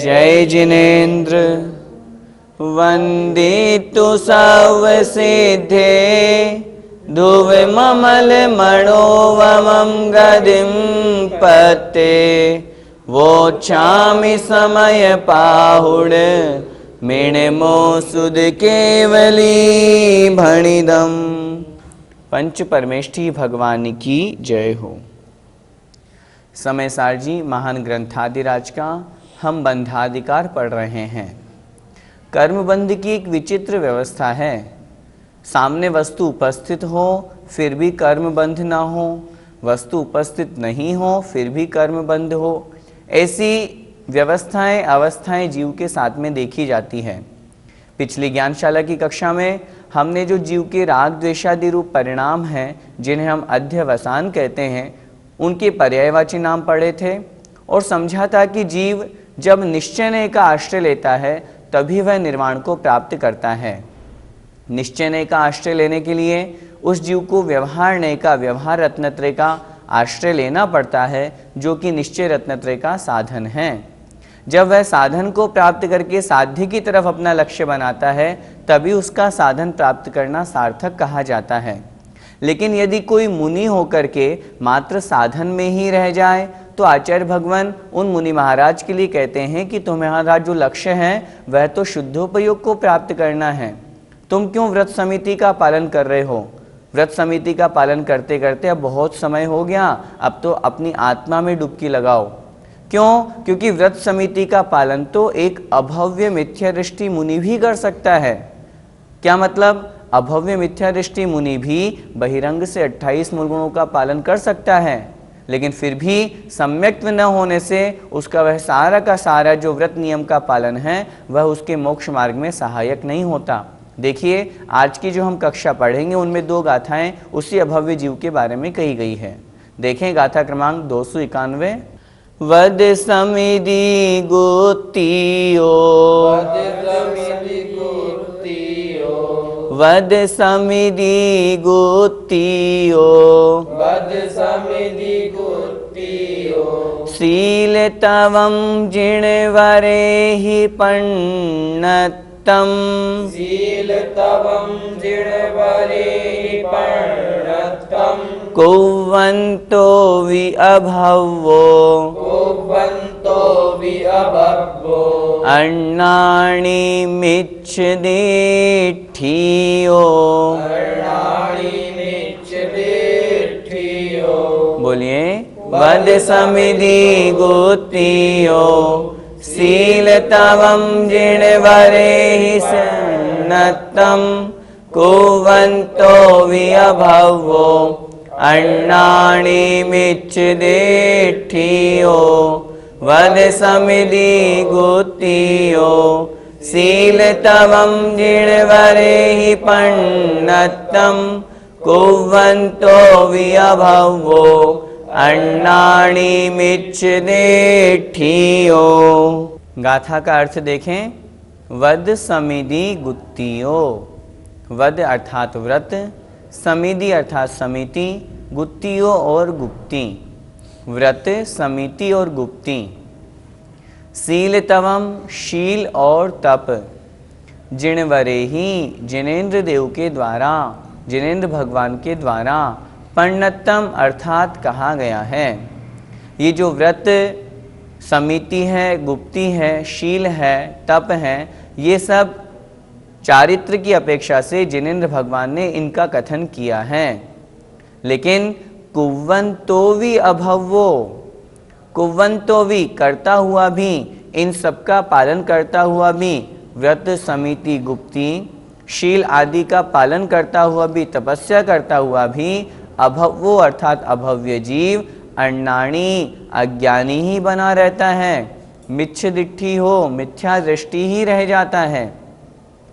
जय जिनेन्द्र वंदितु सर्वसिद्धे धुविममल मनोवमं गदिं पते वोच्छामि समय पाहुड मिणमो सुद केवली भणिदम। पंच परमेष्ठी भगवान की जय हो। समय सार जी महान ग्रंथादिराज का हम बंधाधिकार पढ़ रहे हैं। कर्मबंध की एक विचित्र व्यवस्था है। सामने वस्तु उपस्थित हो फिर भी कर्मबंध ना हो, वस्तु उपस्थित नहीं हो फिर भी कर्मबंध हो। ऐसी व्यवस्थाएं अवस्थाएं जीव के साथ में देखी जाती है। पिछली ज्ञानशाला की कक्षा में हमने जो जीव के राग द्वेषादि रूप परिणाम हैं जिन्हें हम अध्यवसान कहते हैं उनके पर्यायवाची नाम पढ़े थे और समझा था कि जीव जब निश्चय का आश्रय लेता है तभी वह निर्वाण को प्राप्त करता है। निश्चय का आश्रय लेने के लिए उस जीव को व्यवहार नय का, व्यवहार रत्नत्रय का आश्रय लेना पड़ता है जो कि निश्चय रत्नत्रय का साधन है। जब वह साधन को प्राप्त करके साध्य की तरफ अपना लक्ष्य बनाता है तभी उसका साधन प्राप्त करना सार्थक कहा जाता है। लेकिन यदि कोई मुनि होकर के मात्र साधन में ही रह जाए तो आचार्य भगवान उन मुनि महाराज के लिए कहते हैं कि तुम्हारा जो लक्ष्य है वह तो शुद्धोपयोग को प्राप्त करना है। तुम क्यों व्रत समिति का पालन कर रहे हो? व्रत समिति का पालन करते करते अब बहुत समय हो गया, अब तो अपनी आत्मा में डुबकी लगाओ। क्यों? क्योंकि व्रत समिति का पालन तो एक अभव्य मिथ्या दृष्टि मुनि भी कर सकता है। क्या मतलब? अभव्य मिथ्या दृष्टि मुनि भी बहिरंग से 28 मूल गुणों का पालन कर सकता है, लेकिन फिर भी सम्यक्त्व न होने से उसका वह सारा का सारा जो व्रत नियम का पालन है वह उसके मोक्ष मार्ग में सहायक नहीं होता। देखिए आज की जो हम कक्षा पढ़ेंगे उनमें 2 गाथाएं उसी अभव्य जीव के बारे में कही गई है। देखें गाथा क्रमांक 291। वद समिधि गोतियो, वद समिधि गोतियो, वद समिधि गोतियो, शील तवं जिणवरे हि पण्णतम्, शील तवं जिणवरे हि पण्णतम्, कुर्वन्तो वि अभवो, कुर्वन्तो वि अभवो, अन्नानि मिच्छदेठियो, अर्णाणि मिच्छदेठियो। बोलिए वद समिधि गोतियो, शील तवं जिणवरे हि सन्नतं, कुर्वन्तो वि अभवो, अन्नानि मिच्छदेठियो। वद समिधि गोतियो, शील तवं जिणवरे हि पण्णतम्, कुर्वन्तो वि अभवो, अन्नानि मिच्छदेठियो। गाथा का अर्थ देखें। वद समिधि गुत्तियो, वद अर्थात व्रत, समिधि अर्थात समिति, गुत्तियो और गुप्ती। व्रत, समिति और गुप्ती। शील तवम शील और तप, जिणवरे ही जिनेन्द्र देव के द्वारा, जिनेन्द्र भगवान के द्वारा, पण्णतम अर्थात कहा गया है। ये जो व्रत समिति है, गुप्ती है, शील है, तप है, ये सब चारित्र की अपेक्षा से जिनेन्द्र भगवान ने इनका कथन किया है। लेकिन कुर्वन्तोवि अभवो, कुर्वन्तोवि करता हुआ भी, इन सबका पालन करता हुआ भी, व्रत समिति गुप्ती शील आदि का पालन करता हुआ भी, तपस्या करता हुआ भी, अभवो अर्थात अभव्य जीव अन्नाणी अज्ञानी ही बना रहता है, मिच्छदिट्ठी हो, मिथ्या दृष्टि ही रह जाता है।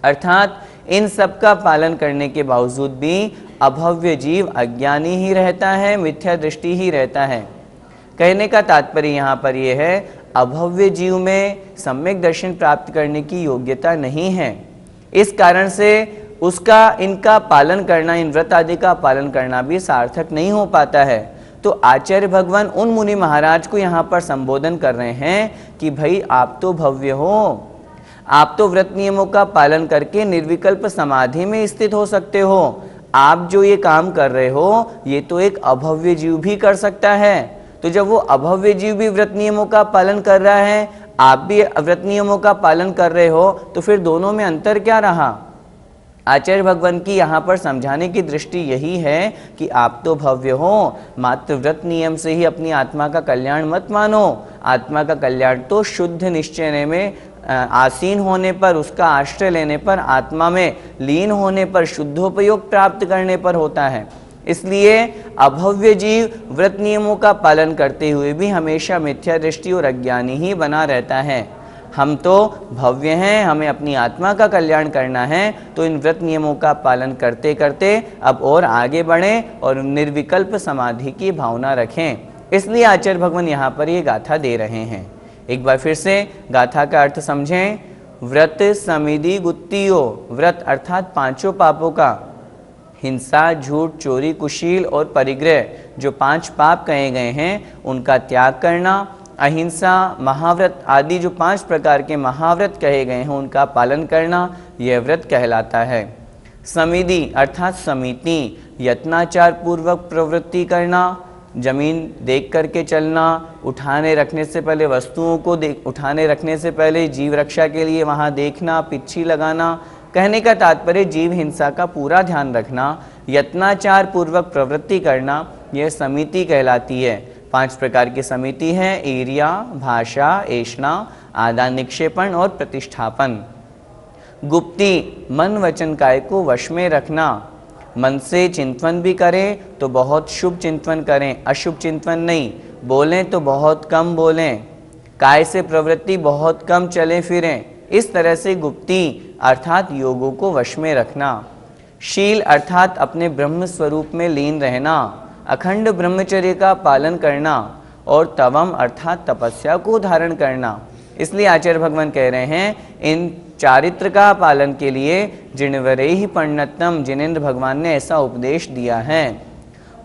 अर्थात इन सब का पालन करने के बावजूद भी अभव्य जीव अज्ञानी ही रहता है, मिथ्या दृष्टि ही रहता है। कहने का तात्पर्य यहाँ पर यह है, अभव्य जीव में सम्यक दर्शन प्राप्त करने की योग्यता नहीं है। इस कारण से उसका इनका पालन करना, इन व्रत आदि का पालन करना भी सार्थक नहीं हो पाता है। तो आचार्य भगवान उन मुनि महाराज को यहाँ पर संबोधन कर रहे हैं कि भाई आप तो भव्य हो, आप तो व्रत नियमों का पालन करके निर्विकल्प समाधि में स्थित हो सकते हो। आप जो ये काम कर रहे हो ये तो एक अभव्य जीव भी कर सकता है। तो जब वो अभव्य जीव भी व्रत नियमों का पालन कर रहा है, आप भी व्रत नियमों का पालन कर रहे हो, तो फिर दोनों में अंतर क्या रहा? आचार्य भगवान की यहाँ पर समझाने की दृष्टि यही है कि आप तो भव्य हो, मात्र व्रत नियम से ही अपनी आत्मा का कल्याण मत मानो। आत्मा का कल्याण तो शुद्ध निश्चय में आसीन होने पर, उसका आश्रय लेने पर, आत्मा में लीन होने पर, शुद्धोपयोग प्राप्त करने पर होता है। इसलिए अभव्य जीव व्रत नियमों का पालन करते हुए भी हमेशा मिथ्या दृष्टि और अज्ञानी ही बना रहता है। हम तो भव्य हैं, हमें अपनी आत्मा का कल्याण करना है, तो इन व्रत नियमों का पालन करते करते अब और आगे बढ़ें और निर्विकल्प समाधि की भावना रखें। इसलिए आचार्य भगवान यहाँ पर ये गाथा दे रहे हैं। एक बार फिर से गाथा का अर्थ समझें। व्रत समिधि गुत्तियो, व्रत अर्थात पांचों पापों का, हिंसा, झूठ, चोरी, कुशील और परिग्रह, जो 5 पाप कहे गए हैं उनका त्याग करना। अहिंसा, महाव्रत आदि जो 5 प्रकार के महाव्रत कहे गए हैं उनका पालन करना, यह व्रत कहलाता है। समिधि अर्थात समिति, यत्नाचार पूर्वक प्रवृत्ति करना, जमीन देख करके चलना, उठाने रखने से पहले वस्तुओं को उठाने रखने से पहले जीव रक्षा के लिए वहाँ देखना, पिच्छी लगाना। कहने का तात्पर्य जीव हिंसा का पूरा ध्यान रखना, यत्नाचार पूर्वक प्रवृत्ति करना, यह समिति कहलाती है। 5 प्रकार की समिति है: ईर्ष्या, भाषा, ऐषणा, आदान निक्षेपण और प्रतिष्ठापन। गुप्ति, मन वचन काय को वश में रखना। मन से चिंतन भी करें तो बहुत शुभ चिंतन करें, अशुभ चिंतन नहीं। बोलें तो बहुत कम बोलें, काय से प्रवृत्ति बहुत कम चले फिरें। इस तरह से गुप्ति अर्थात योगों को वश में रखना। शील अर्थात अपने ब्रह्म स्वरूप में लीन रहना, अखंड ब्रह्मचर्य का पालन करना। और तवम अर्थात तपस्या को धारण करना। इसलिए आचार्य भगवान कह रहे हैं इन चारित्र का पालन के लिए जिणवरे ही पंडितम, जिनेन्द्र भगवान ने ऐसा उपदेश दिया है।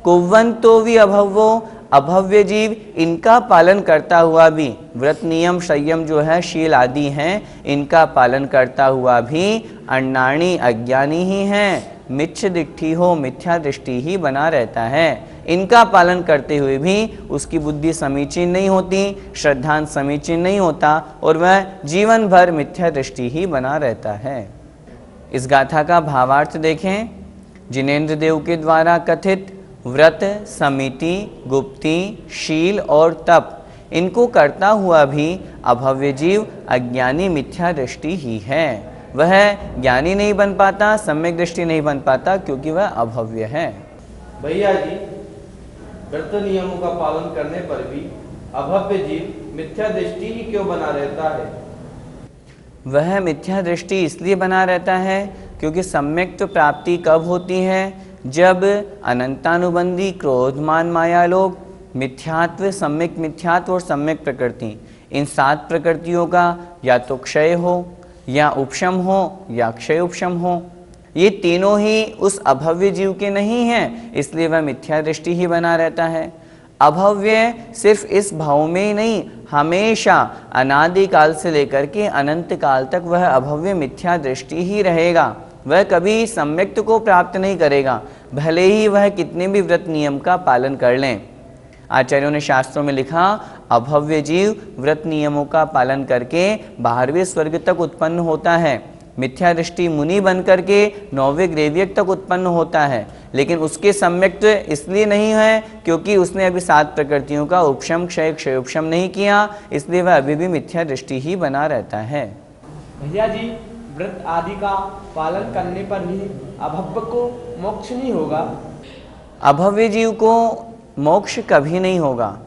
कुव्वंतो भी अभवो, अभव्य जीव इनका पालन करता हुआ भी, व्रत नियम संयम जो है शील आदि हैं इनका पालन करता हुआ भी अन्नाणी अज्ञानी ही हैं। मिच्छ दिट्ठी हो, मिथ्या दृष्टि ही बना रहता है। इनका पालन करते हुए भी उसकी बुद्धि समीचीन नहीं होती, श्रद्धांत समीचीन नहीं होता और वह जीवन भर मिथ्या दृष्टि ही बना रहता है। इस गाथा का भावार्थ देखें। जिनेन्द्र देव के द्वारा कथित व्रत, समिति, गुप्ति, शील और तप, इनको करता हुआ भी अभव्य जीव अज्ञानी मिथ्या दृष्टि ही है। वह ज्ञानी नहीं बन पाता, सम्यक दृष्टि नहीं बन पाता, क्योंकि वह अभव्य है। भैया जी, व्रत नियमों का पालन करने पर भी अभव्य जीव मिथ्या दृष्टि ही क्यों बना रहता है? वह मिथ्या दृष्टि इसलिए बना रहता है क्योंकि सम्यक प्राप्ति कब होती है? जब अनंतानुबंधी क्रोध, मान, माया, लोभ, मिथ्यात्व, सम्यक मिथ्यात्व और सम्यक प्रकृति, इन 7 प्रकृतियों का या तो क्षय हो या उपशम हो या क्षय उपशम हो। ये तीनों ही उस अभव्य जीव के नहीं हैं, इसलिए वह मिथ्या दृष्टि ही बना रहता है। अभव्य सिर्फ इस भाव में ही नहीं, हमेशा अनादि काल से लेकर के अनंत काल तक वह अभव्य मिथ्या दृष्टि ही रहेगा। वह कभी सम्यक्त को प्राप्त नहीं करेगा, भले ही वह कितने भी व्रत नियम का पालन कर लें। आचार्यों ने शास्त्रों में लिखा, अभव्य जीव व्रत नियमों का पालन करके 12वें स्वर्ग तक उत्पन्न होता है। मिथ्या दृष्टि मुनि बन करके 9वें ग्रेवियक तक उत्पन्न होता है, लेकिन उसके सम्यक्त इसलिए नहीं है क्योंकि उसने अभी 7 प्रकृतियों का उपशम, क्षय, क्षयोपशम नहीं किया, इसलिए वह अभी भी मिथ्या दृष्टि ही बना रहता है। भैया जी, व्रत आदि का पालन करने पर भी अभव्य को मोक्ष नहीं होगा? अभव्य जीव को मोक्ष कभी नहीं होगा।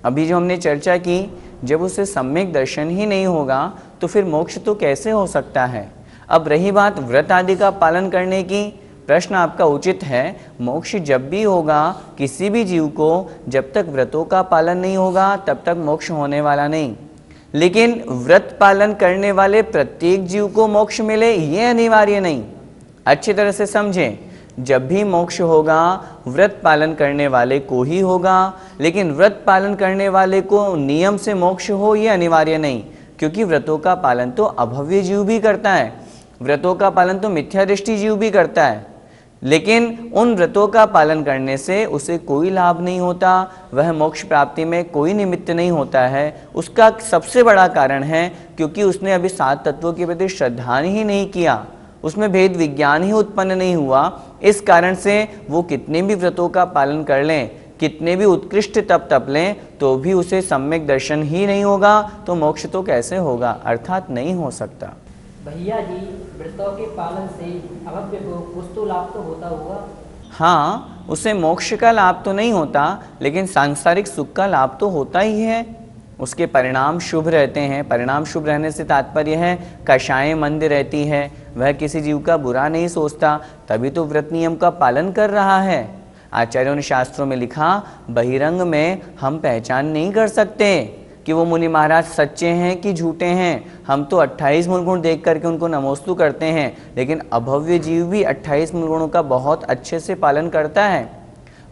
अभी जो हमने चर्चा की, जब उसे सम्यक दर्शन ही नहीं होगा तो फिर मोक्ष तो कैसे हो सकता है? अब रही बात व्रत आदि का पालन करने की, प्रश्न आपका उचित है। मोक्ष जब भी होगा किसी भी जीव को, जब तक व्रतों का पालन नहीं होगा तब तक मोक्ष होने वाला नहीं। लेकिन व्रत पालन करने वाले प्रत्येक जीव को मोक्ष मिले ये अनिवार्य नहीं। अच्छी तरह से समझें, जब भी मोक्ष होगा व्रत पालन करने वाले को ही होगा, लेकिन व्रत पालन करने वाले को नियम से मोक्ष हो ये अनिवार्य नहीं, क्योंकि व्रतों का पालन तो अभव्य जीव भी करता है, व्रतों का पालन तो मिथ्या दृष्टि जीव भी करता है, लेकिन उन व्रतों का पालन करने से उसे कोई लाभ नहीं होता, वह मोक्ष प्राप्ति में कोई निमित्त नहीं होता है। उसका सबसे बड़ा कारण है क्योंकि उसने अभी 7 तत्वों के प्रति श्रद्धा ही नहीं किया, उसमें भेद विज्ञान ही उत्पन्न नहीं हुआ। इस कारण से वो कितने भी व्रतों का पालन कर लें, कितने भी उत्कृष्ट तप तप लें, तो भी उसे सम्यक दर्शन ही नहीं होगा, तो मोक्ष तो कैसे होगा, अर्थात नहीं हो सकता। भैया जी, व्रतों के पालन से अभव्य को कुछ तो लाभ तो होता होगा? हाँ, उसे मोक्ष का लाभ तो नहीं होता, लेकिन सांसारिक सुख का लाभ तो होता ही है। उसके परिणाम शुभ रहते हैं। परिणाम शुभ रहने से तात्पर्य है कषाय मंद रहती है, वह किसी जीव का बुरा नहीं सोचता, तभी तो व्रत नियम का पालन कर रहा है। आचार्यों ने शास्त्रों में लिखा, बहिरंग में हम पहचान नहीं कर सकते कि वो मुनि महाराज सच्चे हैं कि झूठे हैं। हम तो 28 मूल गुण देख करके उनको नमोस्तु करते हैं, लेकिन अभव्य जीव भी 28 मूल गुणों का बहुत अच्छे से पालन करता है।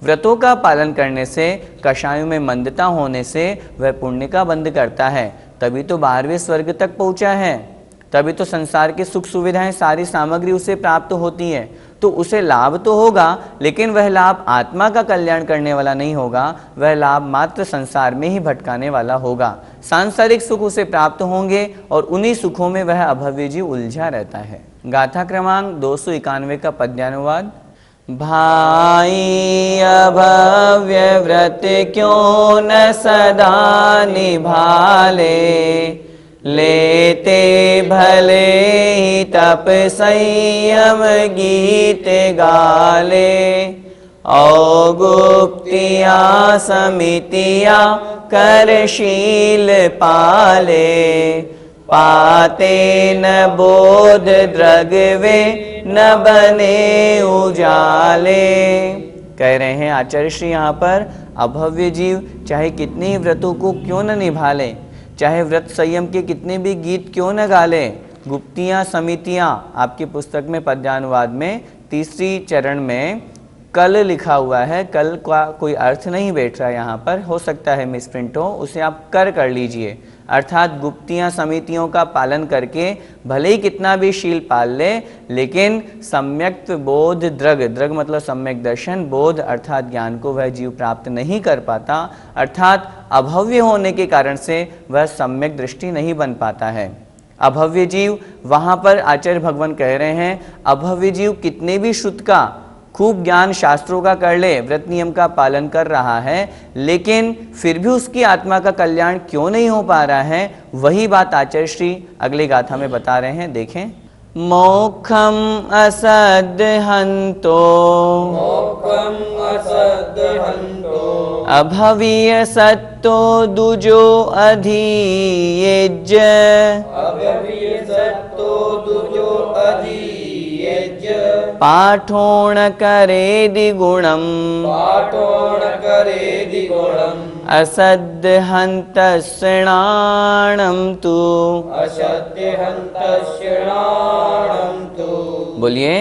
व्रतों का पालन करने से, कषायों में मंदता होने से वह पुण्य का बंध करता है, तभी तो 12वें स्वर्ग तक पहुंचा है, तभी तो संसार की सुख सुविधाएं सारी सामग्री उसे प्राप्त होती है। तो उसे लाभ तो होगा, लेकिन वह लाभ आत्मा का कल्याण करने वाला नहीं होगा, वह लाभ मात्र संसार में ही भटकाने वाला होगा। सांसारिक सुख उसे प्राप्त होंगे और उन्हीं सुखों में वह अभव्य जीव उलझा रहता है। गाथा क्रमांक 291 का पद्यानुवाद। भाई अभव्य व्रत क्यों न सदा निभाले, लेते भले ही तप संयम गीत गाले, औ गुप्तिया समितिया करशील पाले, पाते न बोध द्रगवे न बने उजाले। कह रहे हैं आचार्य श्री यहाँ पर, अभव्य जीव चाहे कितने व्रतों को क्यों न निभा ले, चाहे व्रत संयम के कितने भी गीत क्यों न गा ले, गुप्तियाँ समितियाँ, आपकी पुस्तक में पद्यानुवाद में 3री चरण में कल लिखा हुआ है, कल का कोई अर्थ नहीं बैठ रहा यहाँ पर, हो सकता है मिसप्रिंट हो, उसे आप कर लीजिए। अर्थात गुप्तियाँ समितियों का पालन करके भले ही कितना भी शील पाल ले, लेकिन सम्यक बोध द्रग, द्रग मतलब सम्यक दर्शन, बोध अर्थात ज्ञान को वह जीव प्राप्त नहीं कर पाता, अर्थात अभव्य होने के कारण से वह सम्यक दृष्टि नहीं बन पाता है। अभव्य जीव, वहाँ पर आचार्य भगवान कह रहे हैं, अभव्य जीव कितने भी श्रुत का खूब ज्ञान शास्त्रों का कर ले, व्रत नियम का पालन कर रहा है, लेकिन फिर भी उसकी आत्मा का कल्याण क्यों नहीं हो पा रहा है, वही बात आचार्य श्री अगली गाथा में बता रहे हैं। देखें, मोक्षम असदहंतो, मोक्षम असदहंतो, अभवीय सत्तो दुजो अधीयज, अभवीय सत्तो दुजो अधीयज, पाठोण करेदि गुणम, पाठोण करेदि गुणम, असद्हन्तस्णाणं तु, असद्यहन्तस्णाणं तु। बोलिए,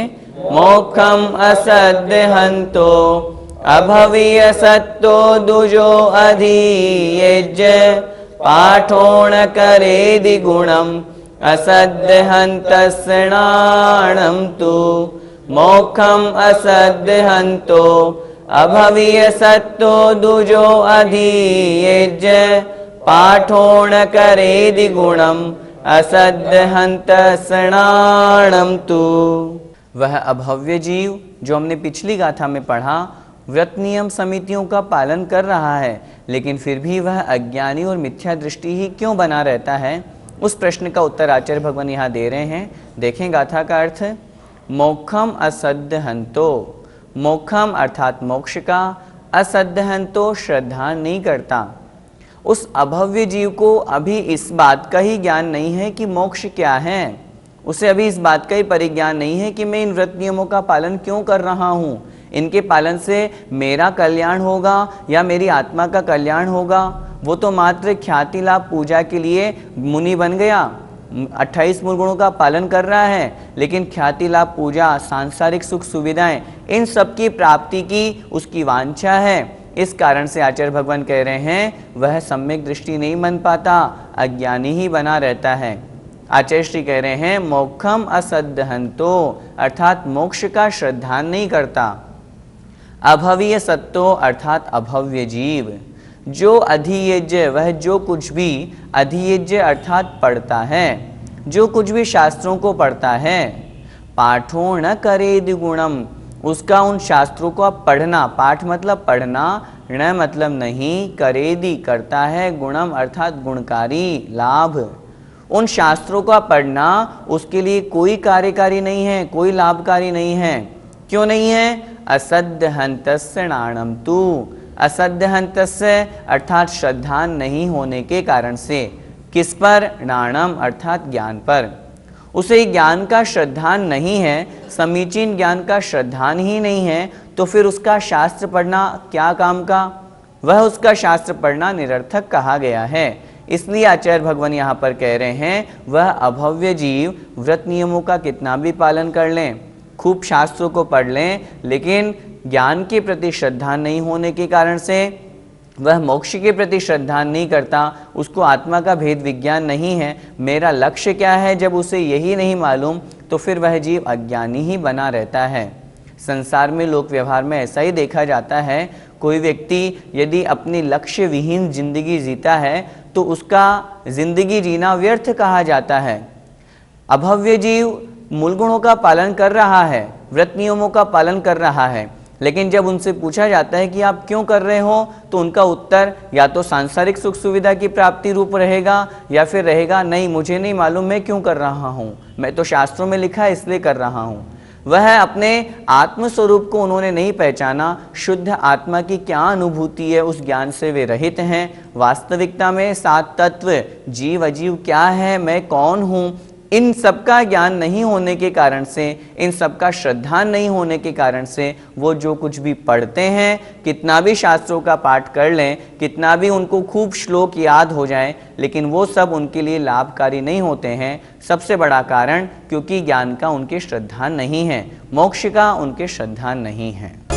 मोक्षम असद्हन्तो, अभवीय सत्तो दुजो अधीयज, पाठोण करेदि गुणम, असद्हन्तस्णाणं तु। मोक्षम असद्हन्तो, अभवीय सत्तो दुजो अधीयज, पाठोण करेदि गुणम, असद्हन्तस्णाणं तु। वह अभव्य जीव जो हमने पिछली गाथा में पढ़ा, व्रत नियम समितियों का पालन कर रहा है, लेकिन फिर भी वह अज्ञानी और मिथ्या दृष्टि ही क्यों बना रहता है, उस प्रश्न का उत्तर आचार्य भगवान यहाँ दे रहे हैं। देखें गाथा का अर्थ, मोक्षम असद्हन्तो, मोक्षम अर्थात मोक्ष का, असद्हन्तो श्रद्धा नहीं करता। उस अभव्य जीव को अभी इस बात का ही ज्ञान नहीं है कि मोक्ष क्या है, उसे अभी इस बात का ही परिज्ञान नहीं है कि मैं इन व्रत नियमों का पालन क्यों कर रहा हूँ, इनके पालन से मेरा कल्याण होगा या मेरी आत्मा का कल्याण होगा। वो तो मात्र ख्याति लाभ पूजा के लिए मुनि बन गया, 28 मूल गुणों का पालन कर रहा है, लेकिन ख्याति लाभ, पूजा, सांसारिक सुख सुविधाएं, इन सब की प्राप्ति की उसकी वांछा है। इस कारण से आचार्य भगवान कह रहे हैं वह सम्यक दृष्टि नहीं बन पाता, अज्ञानी ही बना रहता है। आचार्य श्री कह रहे हैं मोक्षम असद्धहंतो, अर्थात मोक्ष का श्रद्धान नहीं करता। अभवीय सत्तो अर्थात अभव्य जीव, जो अधियज्ञ, वह जो कुछ भी अधियज्ञ अर्थात पढ़ता है, जो कुछ भी शास्त्रों को पढ़ता है, पाठो न करेदि गुणम, उसका उन शास्त्रों को आप पढ़ना, पाठ मतलब पढ़ना, न मतलब नहीं, करेदि करता है, गुणम अर्थात गुणकारी, लाभ, उन शास्त्रों का पढ़ना उसके लिए कोई कार्यकारी नहीं है, कोई लाभकारी नहीं है। क्यों नहीं है? असद्धहन्तस्य नाणम तु, असद्धहन्तस्य अर्थात श्रद्धा नहीं होने के कारण से। किस पर? नाणम अर्थात ज्ञान पर। उसे ज्ञान का श्रद्धान नहीं है, समीचीन ज्ञान का श्रद्धान ही नहीं है, तो फिर उसका शास्त्र पढ़ना क्या काम का? वह उसका शास्त्र पढ़ना निरर्थक कहा गया है। इसलिए आचार्य भगवान यहाँ पर कह रहे हैं वह अभव्य जीव व्रत नियमों का कितना भी पालन कर लें, खूब शास्त्रों को पढ़ लें, लेकिन ज्ञान के प्रति श्रद्धा नहीं होने के कारण से वह मोक्ष के प्रति श्रद्धा नहीं करता, उसको आत्मा का भेद विज्ञान नहीं है, मेरा लक्ष्य क्या है, जब उसे यही नहीं मालूम तो फिर वह जीव अज्ञानी ही बना रहता है। संसार में लोक व्यवहार में ऐसा ही देखा जाता है, कोई व्यक्ति यदि अपनी लक्ष्य विहीन जिंदगी जीता है तो उसका जिंदगी जीना व्यर्थ कहा जाता है। अभव्य जीव मूल गुणों का पालन कर रहा है, व्रत नियमों का पालन कर रहा है, लेकिन जब उनसे पूछा जाता है कि आप क्यों कर रहे हो, तो उनका उत्तर या तो सांसारिक सुख सुविधा की प्राप्ति रूप रहेगा या फिर रहेगा नहीं, मुझे नहीं मालूम मैं क्यों कर रहा हूँ, मैं तो शास्त्रों में लिखा है इसलिए कर रहा हूँ। वह अपने आत्म स्वरूप को उन्होंने नहीं पहचाना, शुद्ध आत्मा की क्या अनुभूति है उस ज्ञान से वे रहित हैं। वास्तविकता में सात तत्व, जीव अजीव क्या है, मैं कौन हूँ, इन सब का ज्ञान नहीं होने के कारण से, इन सब का श्रद्धा नहीं होने के कारण से वो जो कुछ भी पढ़ते हैं, कितना भी शास्त्रों का पाठ कर लें, कितना भी उनको खूब श्लोक याद हो जाए, लेकिन वो सब उनके लिए लाभकारी नहीं होते हैं। सबसे बड़ा कारण क्योंकि ज्ञान का उनके श्रद्धा नहीं है, मोक्ष का उनके श्रद्धा नहीं है।